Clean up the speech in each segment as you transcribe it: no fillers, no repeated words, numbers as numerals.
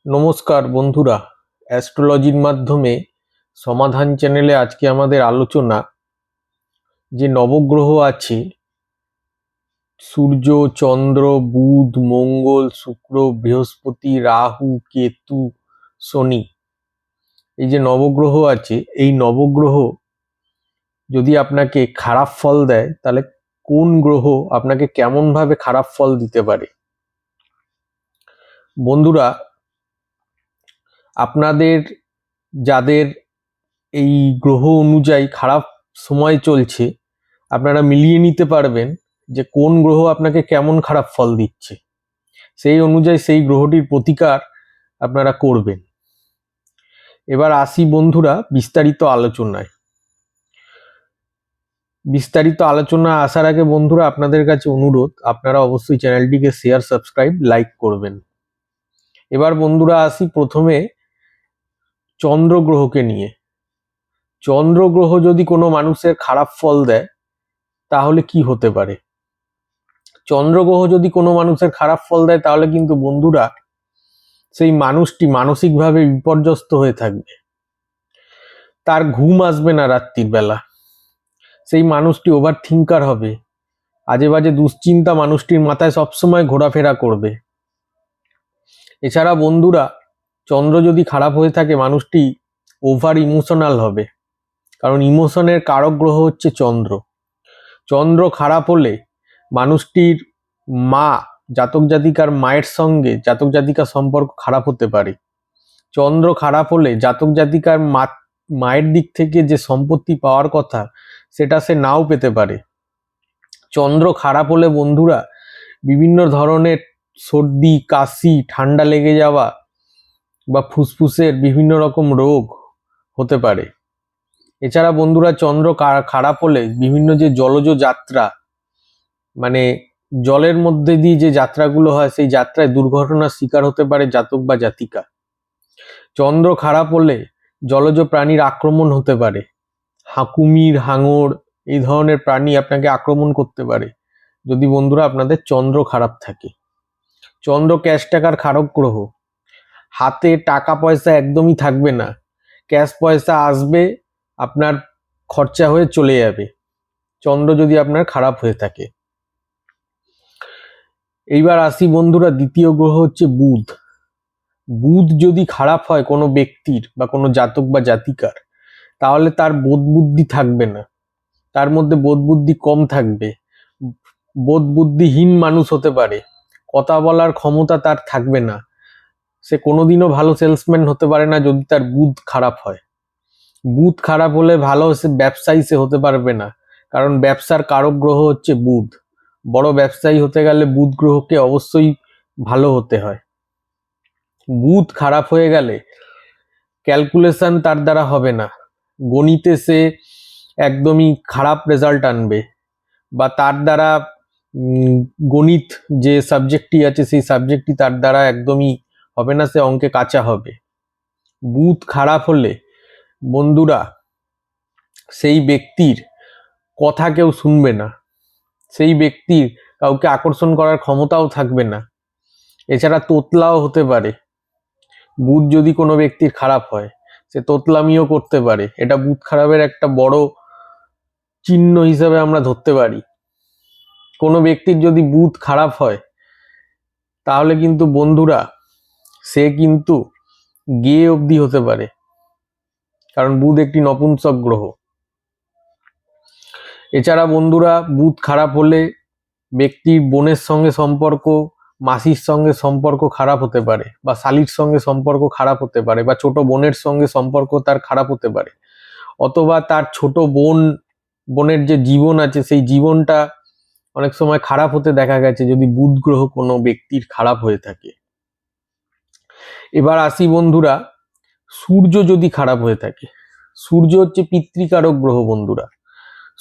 নমস্কার বন্ধুরা, অ্যাস্ট্রোলজির মাধ্যমে সমাধান চ্যানেলে আজকে আমাদের আলোচনা যে নবগ্রহ আছে সূর্য, চন্দ্র, বুধ, মঙ্গল, শুক্র, বৃহস্পতি, রাহু, কেতু, শনি, এই যে নবগ্রহ আছে, এই নবগ্রহ যদি আপনাকে খারাপ ফল দেয় তাহলে কোন গ্রহ আপনাকে কেমন ভাবে খারাপ ফল দিতে পারে। বন্ধুরা, আপনাদের যাদের এই গ্রহ অনুযায়ী খারাপ সময় চলছে, আপনারা মিলিয়ে নিতে পারবেন যে কোন গ্রহ আপনাকে কেমন খারাপ ফল দিচ্ছে, সেই অনুযায়ী সেই গ্রহটির প্রতিকার আপনারা করবেন। এবার আসি বন্ধুরা বিস্তারিত আলোচনায়। বিস্তারিত আলোচনা আসার আগে বন্ধুরা আপনাদের কাছে অনুরোধ, আপনারা অবশ্যই চ্যানেলটিকে শেয়ার, সাবস্ক্রাইব, লাইক করবেন। এবার বন্ধুরা আসি প্রথমে চন্দ্র গ্রহকে নিয়ে। চন্দ্র গ্রহ যদি কোনো মানুষের খারাপ ফল দেয় তাহলে কি হতে পারে? চন্দ্র গ্রহ যদি কোনো মানুষের খারাপ ফল দেয় তাহলে কিন্তু বন্ধুরা সেই মানুষটি মানসিকভাবে বিপর্যস্ত হয়ে থাকবে, তার ঘুম আসবে না রাত্রির বেলা, সেই মানুষটি ওভার থিঙ্কার হবে, আজে বাজে দুশ্চিন্তা মানুষটির মাথায় সবসময় ঘোরাফেরা করবে। এছাড়া বন্ধুরা চন্দ্র যদি খারাপ হয়ে থাকে মানুষটি ওভার ইমোশনাল হবে, কারণ ইমোশনের কারক গ্রহ হচ্ছে চন্দ্র। চন্দ্র খারাপ হলে মানুষটির মা, জাতক জাতিকার মায়ের সঙ্গে জাতক জাতিকার সম্পর্ক খারাপ হতে পারে। চন্দ্র খারাপ হলে জাতক জাতিকার মায়ের দিক থেকে যে সম্পত্তি পাওয়ার কথা সেটা সে নাও পেতে পারে। চন্দ্র খারাপ হলে বন্ধুরা বিভিন্ন ধরনের সর্দি, কাশি, ঠান্ডা লেগে যাওয়া বা ফুসফুসের বিভিন্ন রকম রোগ হতে পারে। এছাড়া বন্ধুরা চন্দ্র খারাপ হলে বিভিন্ন যে জলজ যাত্রা, মানে জলের মধ্যে দিয়ে যে যাত্রাগুলো হয় সেই যাত্রায় দুর্ঘটনার শিকার হতে পারে জাতক বা জাতিকা। চন্দ্র খারাপ হলে জলজ প্রাণীর আক্রমণ হতে পারে, কুমির, হাঙর এই ধরনের প্রাণী আপনাকে আক্রমণ করতে পারে যদি বন্ধুরা আপনাদের চন্দ্র খারাপ থাকে। চন্দ্র ক্যাশ টাকার খারাপ গ্রহ, হাতে টাকা পয়সা একদমই থাকবে না, ক্যাশ পয়সা আসবে আপনার খরচা হয়ে চলে যাবে, চন্দ্র যদি আপনার খারাপ হয়ে থাকে। এইবার আসি বন্ধুরা দ্বিতীয় গ্রহ হচ্ছে বুধ। বুধ যদি খারাপ হয় কোনো ব্যক্তির বা কোনো জাতক বা জাতিকার, তাহলে তার বোধ বুদ্ধি থাকবে না, তার মধ্যে বোধ বুদ্ধি কম থাকবে, বোধ বুদ্ধিহীন মানুষ হতে পারে, কথা বলার ক্ষমতা তার থাকবে না, সে কোনোদিনও ভালো সেলসম্যান হতে পারে না যদি তার বুধ খারাপ হয়। বুধ খারাপ হলে ভালো সে ব্যবসায়ী সে হতে পারবে না, কারণ ব্যবসার কারক গ্রহ হচ্ছে বুধ। বড় ব্যবসায়ী হতে গেলে বুধ গ্রহকে অবশ্যই ভালো হতে হয়। বুধ খারাপ হয়ে গেলে ক্যালকুলেশন তার দ্বারা হবে না, গণিতে সে একদমই খারাপ রেজাল্ট আনবে, বা তার দ্বারা গণিত যে সাবজেক্টটি আছে সেই সাবজেক্টটি তার দ্বারা একদমই হবে না, সে অঙ্কে কাঁচা হবে। বুধ খারাপ হলে বন্ধুরা সেই ব্যক্তির কথা কেউ শুনবে না, সেই ব্যক্তির কাউকে আকর্ষণ করার ক্ষমতাও থাকবে না, এছাড়া তোতলাও হতে পারে। বুধ যদি কোনো ব্যক্তির খারাপ হয় সে তোতলামিও করতে পারে, এটা বুধ খারাপের একটা বড় চিহ্ন হিসাবে আমরা ধরতে পারি। কোনো ব্যক্তির যদি বুধ খারাপ হয় তাহলে কিন্তু বন্ধুরা সে কিন্তু গে অবধি হতে পারে, কারণ বুধ একটি নপুংসক গ্রহ। এছাড়া বন্ধুরা বুধ খারাপ হলে ব্যক্তির বোনের সঙ্গে সম্পর্ক, মাসির সঙ্গে সম্পর্ক খারাপ হতে পারে, বা শালির সঙ্গে সম্পর্ক খারাপ হতে পারে, বা ছোট বোনের সঙ্গে সম্পর্ক তার খারাপ হতে পারে, অথবা তার ছোট বোনের যে জীবন আছে সেই জীবনটা অনেক সময় খারাপ হতে দেখা গেছে যদি বুধ গ্রহ কোনো ব্যক্তির খারাপ হয়ে থাকে। এবার আসি বন্ধুরা সূর্য যদি খারাপ হয়ে থাকে। সূর্য হচ্ছে পিতৃকারক গ্রহ বন্ধুরা।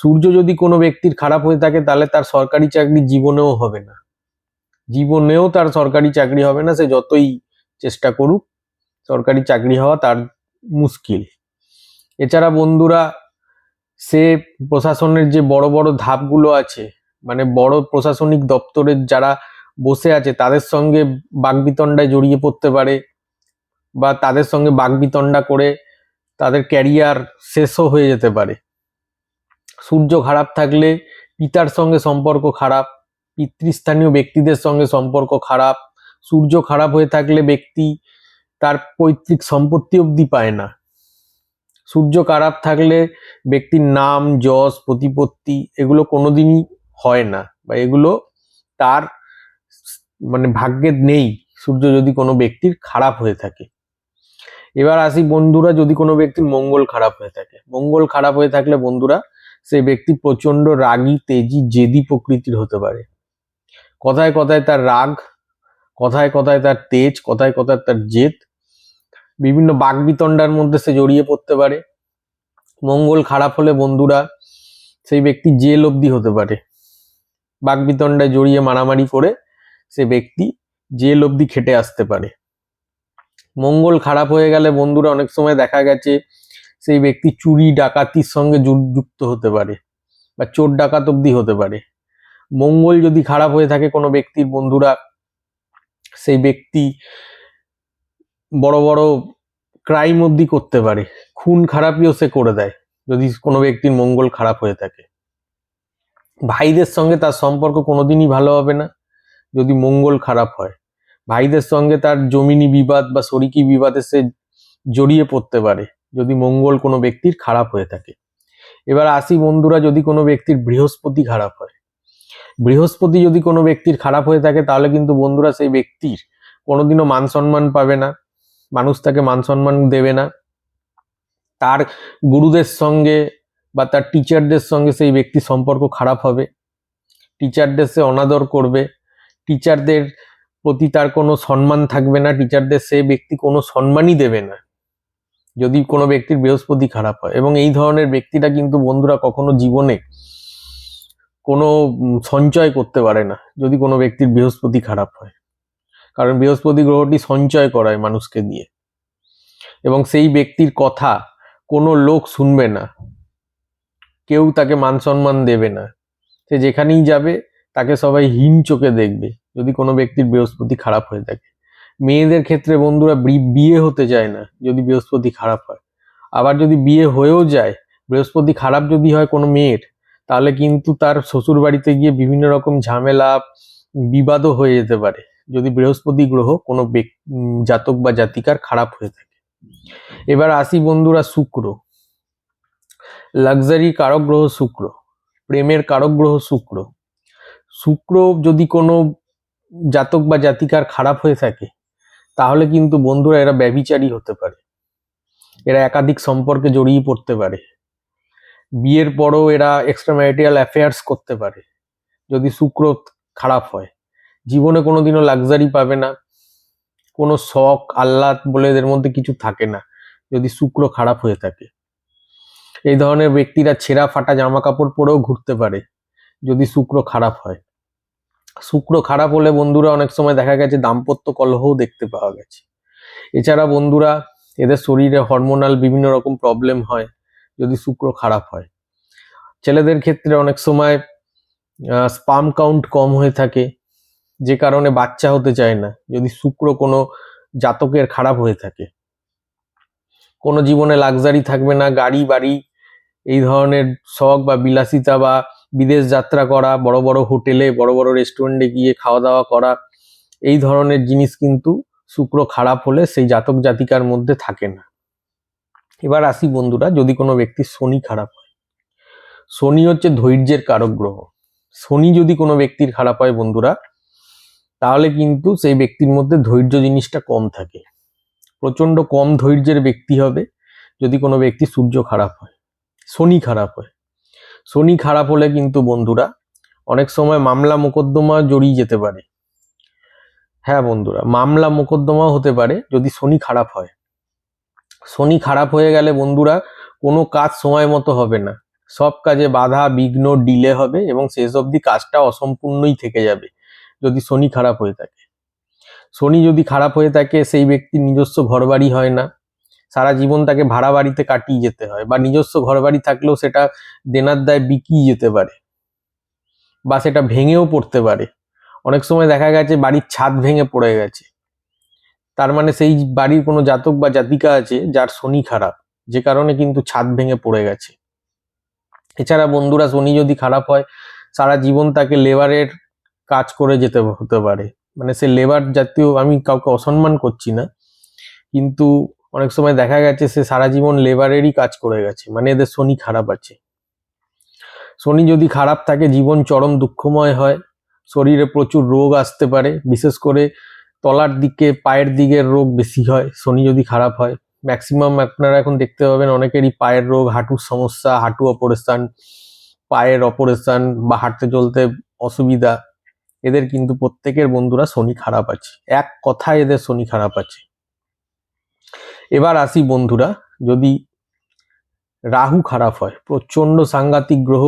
সূর্য যদি কোনো ব্যক্তির খারাপ হয়ে থাকে তাহলে তার সরকারি চাকরি জীবনেও হবে না, জীবনেও তার সরকারি চাকরি হবে না, সে যতই চেষ্টা করুক সরকারি চাকরি হওয়া তার মুশকিল। এছাড়া বন্ধুরা সে প্রশাসনের যে বড় বড় ধাপগুলো আছে, মানে বড় প্রশাসনিক দপ্তরের যারা বসে আছে তাদের সঙ্গে বাকবিতণ্ডায় জড়িয়ে পড়তে পারে, বা তাদের সঙ্গে বাকবিতণ্ডা করে তাদের ক্যারিয়ার শেষও হয়ে যেতে পারে। সূর্য খারাপ থাকলে পিতার সঙ্গে সম্পর্ক খারাপ, পিতৃস্থানীয় ব্যক্তিদের সঙ্গে সম্পর্ক খারাপ। সূর্য খারাপ হয়ে থাকলে ব্যক্তি তার পৈতৃক সম্পত্তি অবধি পায় না। সূর্য খারাপ থাকলে ব্যক্তির নাম, যশ, প্রতিপত্তি এগুলো কোনোদিনই হয় না, বা এগুলো তার মানে ভাগ্যে নেই সূর্য যদি কোনো ব্যক্তির খারাপ হয়ে থাকে। এবার আসি বন্ধুরা, যদি কোনো ব্যক্তির মঙ্গল খারাপ হয়ে থাকে, মঙ্গল খারাপ হয়ে থাকলে বন্ধুরা সেই ব্যক্তি প্রচন্ড রাগী, তেজি, জেদি প্রকৃতির হতে পারে। কথায় কথায় তার রাগ, কথায় কথায় তার তেজ, কথায় কথায় তার জেদ, বিভিন্ন বাকবিতণ্ডার মধ্যে সে জড়িয়ে পড়তে পারে। মঙ্গল খারাপ হলে বন্ধুরা সেই ব্যক্তি জেল অবধি হতে পারে। বাকবিতণ্ডায় জড়িয়ে মারামারি করে সে ব্যক্তি জেল অবধি খেটে আসতে পারে। মঙ্গল খারাপ হয়ে গেলে বন্ধুরা অনেক সময় দেখা গেছে সেই ব্যক্তি চুরি ডাকাতির সঙ্গে যুক্ত হতে পারে, বা চোর ডাকাত অবধি হতে পারে। মঙ্গল যদি খারাপ হয়ে থাকে কোনো ব্যক্তির বন্ধুরা, সেই ব্যক্তি বড় বড় ক্রাইম অবধি করতে পারে, খুন খারাপিও সে করে দেয় যদি কোনো ব্যক্তির মঙ্গল খারাপ হয়ে থাকে। ভাইদের সঙ্গে তার সম্পর্ক কোনোদিনই ভালো হবে না যদি মঙ্গল খারাপ হয়। ভাইদের সঙ্গে তার জমিনি বিবাদ বা শরিকি বিবাদে সে জড়িয়ে পড়তে পারে যদি মঙ্গল কোনো ব্যক্তির খারাপ হয়ে থাকে। এবার আসি বন্ধুরা, যদি কোনো ব্যক্তির বৃহস্পতি খারাপ হয়, বৃহস্পতি যদি কোনো ব্যক্তির খারাপ হয়ে থাকে তাহলে কিন্তু বন্ধুরা সেই ব্যক্তির কোনোদিনও মান সম্মান পাবে না, মানুষ তাকে মান সম্মান দেবে না। তার গুরুদের সঙ্গে বা তার টিচারদের সঙ্গে সেই ব্যক্তির সম্পর্ক খারাপ হবে, টিচারদের সে অনাদর করবে, টিচারদের প্রতি তার কোনো সম্মান থাকবে না, টিচারদের সেই ব্যক্তি কোনো সম্মানই দেবে না যদি কোনো ব্যক্তির বৃহস্পতি খারাপ হয়। এবং এই ধরনের ব্যক্তিরা কিন্তু বন্ধুরা কখনো জীবনে কোনো সঞ্চয় করতে পারে না যদি কোনো ব্যক্তির বৃহস্পতি খারাপ হয়, কারণ বৃহস্পতি গ্রহটি সঞ্চয় করায় মানুষকে দিয়ে, এবং সেই ব্যক্তির কথা কোনো লোক শুনবে না, কেউ তাকে মান সম্মান দেবে না, সে যেখানেই যাবে তাকে সবাই হীন চোখে দেখবে যদি কোনো ব্যক্তির বৃহস্পতি খারাপ হয়ে থাকে। মেয়েদের ক্ষেত্রে বন্ধুরা বিয়ে হতে চায় না যদি বৃহস্পতি খারাপ হয়। আবার যদি বিয়ে হয়েও যায়, বৃহস্পতি খারাপ যদি হয় কোনো মেয়ের, তাহলে কিন্তু তার শ্বশুর বাড়িতে গিয়ে বিভিন্ন রকম ঝামেলা, বিবাদও হয়ে যেতে পারে যদি বৃহস্পতি গ্রহ কোনো জাতক বা জাতিকার খারাপ হয়ে থাকে। এবার আসি বন্ধুরা শুক্র, লাক্সারি কারক গ্রহ শুক্র, প্রেমের কারক গ্রহ শুক্র। শুক্র যদি কোনো জাতক বা জাতিকার খারাপ হয়ে থাকে তাহলে কিন্তু বন্ধুরা এরা ব্যভিচারী হতে পারে, এরা একাধিক সম্পর্কে জড়িয়ে পড়তে পারে, বিয়ের পরও এরা এক্সট্রা ম্যারিটাল অ্যাফেয়ার্স করতে পারে যদি শুক্র খারাপ হয়। জীবনে কোনোদিনও লাক্সারি পাবে না, কোনো শখ আহ্লাদ বলে এদের মধ্যে কিছু থাকে না যদি শুক্র খারাপ হয়ে থাকে। এই ধরনের ব্যক্তিরা ছেঁড়া ফাটা জামা কাপড় পরেও ঘুরতে পারে যদি শুক্র খারাপ হয়। শুক্র খারাপ হলে বন্ধুরা অনেক সময় দেখা গেছে দাম্পত্য কলহও দেখতে পাওয়া গেছে। এছাড়া বন্ধুরা এদের শরীরে হরমোনাল বিভিন্ন রকম প্রবলেম হয় যদি শুক্র খারাপ হয়। ছেলেদের ক্ষেত্রে অনেক সময় স্পার্ম কাউন্ট কম হয়ে থাকে, যে কারণে বাচ্চা হতে চায় না যদি শুক্র কোনো জাতকের খারাপ হয়ে থাকে। কোনো জীবনে লাক্সারি থাকবে না, গাড়ি বাড়ি এই ধরনের শখ বা বিলাসিতা বা বিদেশ যাত্রা করা, বড় বড় হোটেলে বড় বড় রেস্টুরেন্টে গিয়ে খাওয়া দাওয়া করা, এই ধরনের জিনিস কিন্তু শুক্র খারাপ হলে সেই জাতক জাতিকার মধ্যে থাকে না। এবার আসি বন্ধুরা, যদি কোনো ব্যক্তির শনি খারাপ হয়, শনি হচ্ছে ধৈর্যের কারক গ্রহ। শনি যদি কোনো ব্যক্তির খারাপ হয় বন্ধুরা, তাহলে কিন্তু সেই ব্যক্তির মধ্যে ধৈর্য জিনিসটা কম থাকে, প্রচন্ড কম ধৈর্যের ব্যক্তি হবে যদি কোনো ব্যক্তি সূর্য খারাপ হয়, শনি খারাপ হয়। শনি খারাপ হলে কিন্তু বন্ধুরা অনেক সময় মামলা মোকদ্দমা জড়িয়ে যেতে পারে। হ্যাঁ বন্ধুরা, মামলা মোকদ্দমাও হতে পারে যদি শনি খারাপ হয়। শনি খারাপ হয়ে গেলে বন্ধুরা কোনো কাজ সময় মতো হবে না, সব কাজে বাধা বিঘ্ন ডিলে হবে এবং শেষ অবধি কাজটা অসম্পূর্ণই থেকে যাবে যদি শনি খারাপ হয়ে থাকে। শনি যদি খারাপ হয়ে থাকে সেই ব্যক্তির নিজস্ব ঘরবাড়ি হয় না, সারা জীবন তাকে ভাড়া বাড়িতে কাটিয়ে যেতে হয়, বা নিজস্ব ঘরবাড়ি থাকলেও সেটা দেনার দায় বিকিয়ে যেতে পারে, বা সেটা ভেঙেও পড়তে পারে। অনেক সময় দেখা গেছে বাড়ির ছাদ ভেঙে পড়ে গেছে, তার মানে সেই বাড়ির কোনো জাতক বা জাতিকা আছে যার শনি খারাপ, যে কারণে কিন্তু ছাদ ভেঙে পড়ে গেছে। এছাড়া বন্ধুরা শনি যদি খারাপ হয়, সারা জীবন তাকে লেবারের কাজ করে যেতে হতে পারে। মানে সে লেবার জাতীয়, আমি কাউকে অসম্মান করছি না, কিন্তু অনেক সময় দেখা গেছে সে সারা জীবন লেবারেরই কাজ করে গেছে, মানে এদের শনি খারাপ আছে। শনি যদি খারাপ থাকে জীবন চরম দুঃখময় হয়, শরীরে প্রচুর রোগ আসতে পারে, বিশেষ করে তলার দিকে পায়ের দিকের রোগ বেশি হয় শনি যদি খারাপ হয়। ম্যাক্সিমাম আপনারা এখন দেখতে পাবেন অনেকেরই পায়ের রোগ, হাঁটুর সমস্যা, হাঁটু অপারেশন, পায়ের অপারেশন বা হাঁটতে চলতে অসুবিধা, এদের কিন্তু প্রত্যেকের বন্ধুরা শনি খারাপ আছে, এক কথায় এদের শনি খারাপ আছে। এবার আসি বন্ধুরা, যদি রাহু খারাপ হয়, প্রচন্ড সাংঘাতিক গ্রহ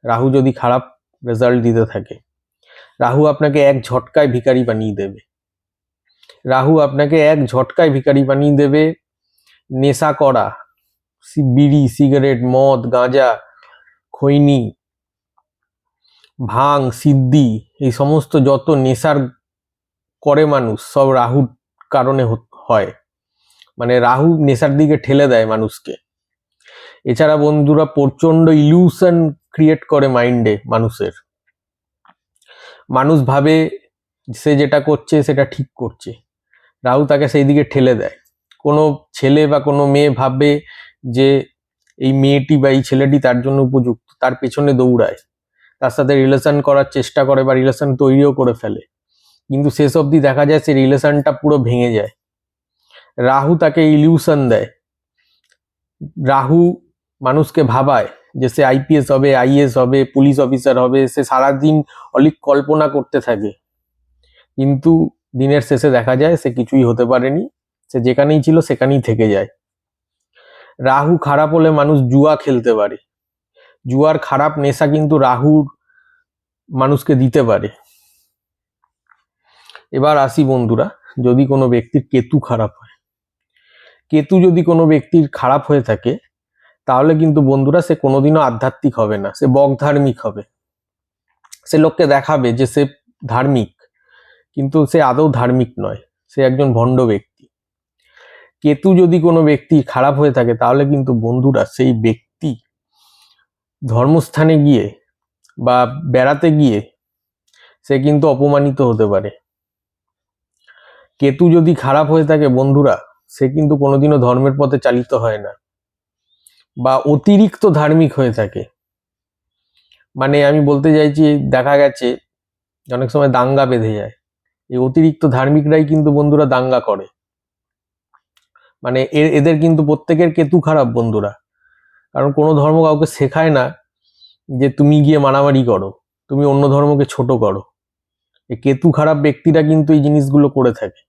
রাহু যদি খারাপ রেজাল্ট দিতে থাকে, রাহু আপনাকে এক ঝটকায় ভিখারি বানিয়ে দেবে। রাহু আপনাকে এক ঝটকায় ভিখারি বানিয়ে দেবে। নেশা করা, বিড়ি, সিগারেট, মদ, গাঁজা, খৈনি, ভাং, সিদ্ধি, এই সমস্ত যত নেশার করে মানুষ, সব রাহুর কারণে হয়। মানে রাহু নেশার দিকে ঠেলে দেয় মানুষকে। এছাড়া বন্ধুরা প্রচন্ড ইলিউশন ক্রিয়েট করে মাইন্ডে মানুষের। মানুষ ভাবে সে যেটা করছে সেটা ঠিক করছে, রাহু তাকে সেই দিকে ঠেলে দেয়। কোনো ছেলে বা কোনো মেয়ে ভাববে যে এই মেয়েটি বা এই ছেলেটি তার জন্য উপযুক্ত, তার পেছনে দৌড়ায়, তার সাথে রিলেশন করার চেষ্টা করে বা রিলেশন তৈরিও করে ফেলে, কিন্তু শেষ অবধি দেখা যায় সে রিলেশনটা পুরো ভেঙে যায়। রাহু তাকে ইলিউশন দেয়। রাহু মানুষকে ভাবায় যে সে আইপিএস হবে, আইএস হবে, পুলিশ অফিসার হবে, সে সারাদিন অলিক কল্পনা করতে থাকে, কিন্তু দিনের শেষে দেখা যায় সে কিছুই হতে পারেনি, সে যেখানেই ছিল সেখানেই থেকে যায়। রাহু খারাপ হলে মানুষ জুয়া খেলতে পারে, জুয়ার খারাপ নেশা কিন্তু রাহুর মানুষকে দিতে পারে। এবার আসি বন্ধুরা, যদি কোনো ব্যক্তির কেতু খারাপ হয়, কেতু যদি কোনো ব্যক্তির খারাপ হয়ে থাকে, তাহলে কিন্তু বন্ধুরা সে কোনোদিনও আধ্যাত্মিক হবে না, সে বকধার্মিক হবে। সে লোককে দেখাবে যে সে ধার্মিক, কিন্তু সে আদৌ ধার্মিক নয়, সে একজন ভণ্ড ব্যক্তি। কেতু যদি কোনো ব্যক্তি খারাপ হয়ে থাকে, তাহলে কিন্তু বন্ধুরা সেই ব্যক্তি ধর্মস্থানে গিয়ে বা বেড়াতে গিয়ে সে কিন্তু অপমানিত হতে পারে। কেতু যদি খারাপ হয়ে থাকে বন্ধুরা, সে কিন্তু কোনোদিনও ধর্মের পথে চালিত হয় না, বা অতিরিক্ত ধার্মিক হয়ে থাকে। মানে আমি বলতে চাইছি, দেখা গেছে অনেক সময় দাঙ্গা বেঁধে যায়, এই অতিরিক্ত ধার্মিকরাই কিন্তু বন্ধুরা দাঙ্গা করে। মানে এদের কিন্তু প্রত্যেকের কেতু খারাপ বন্ধুরা, কারণ কোনো ধর্ম কাউকে শেখায় না যে তুমি গিয়ে মারামারি করো, তুমি অন্য ধর্মকে ছোট করো। এই কেতু খারাপ ব্যক্তিরা কিন্তু এই জিনিসগুলো করে থাকে।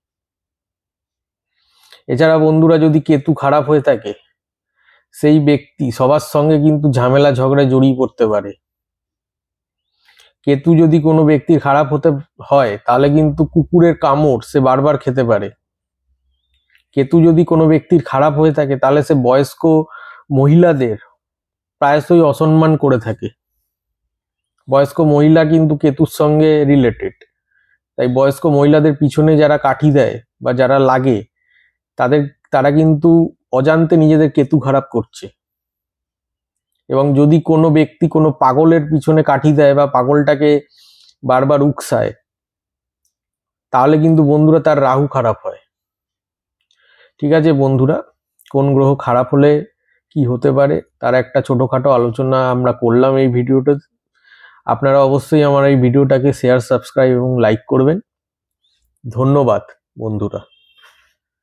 এছাড়া বন্ধুরা যদি কেতু খারাপ হয়ে থাকে, সেই ব্যক্তি সবার সঙ্গে কিন্তু ঝামেলা ঝগড়ায় জড়িয়ে পড়তে পারে। কেতু যদি কোনো ব্যক্তির খারাপ হতে হয়, তাহলে কিন্তু কুকুরের কামড় সে বারবার খেতে পারে। কেতু যদি কোনো ব্যক্তির খারাপ হয়ে থাকে, তাহলে সে বয়স্ক মহিলাদের প্রায়শই অসম্মান করে থাকে। বয়স্ক মহিলা কিন্তু কেতুর সঙ্গে রিলেটেড, তাই বয়স্ক মহিলাদের পিছনে যারা কাঠি দেয় বা যারা লাগে, তারা কিন্তু অজান্তে নিজেদের কেতু খারাপ করছে। এবং যদি কোনো ব্যক্তি কোনো পাগলের পিছনে কাঠি দেয় বা পাগলটাকে বারবার উকসায়, তাহলে কিন্তু বন্ধুরা তার রাহু খারাপ হয়। ঠিক আছে বন্ধুরা, কোন গ্রহ খারাপ হলে কি হতে পারে তার একটা ছোটখাটো আলোচনা আমরা করলাম এই ভিডিওতে। আপনারা অবশ্যই আমার এই ভিডিওটাকে শেয়ার, সাবস্ক্রাইব এবং লাইক করবেন। ধন্যবাদ বন্ধুরা।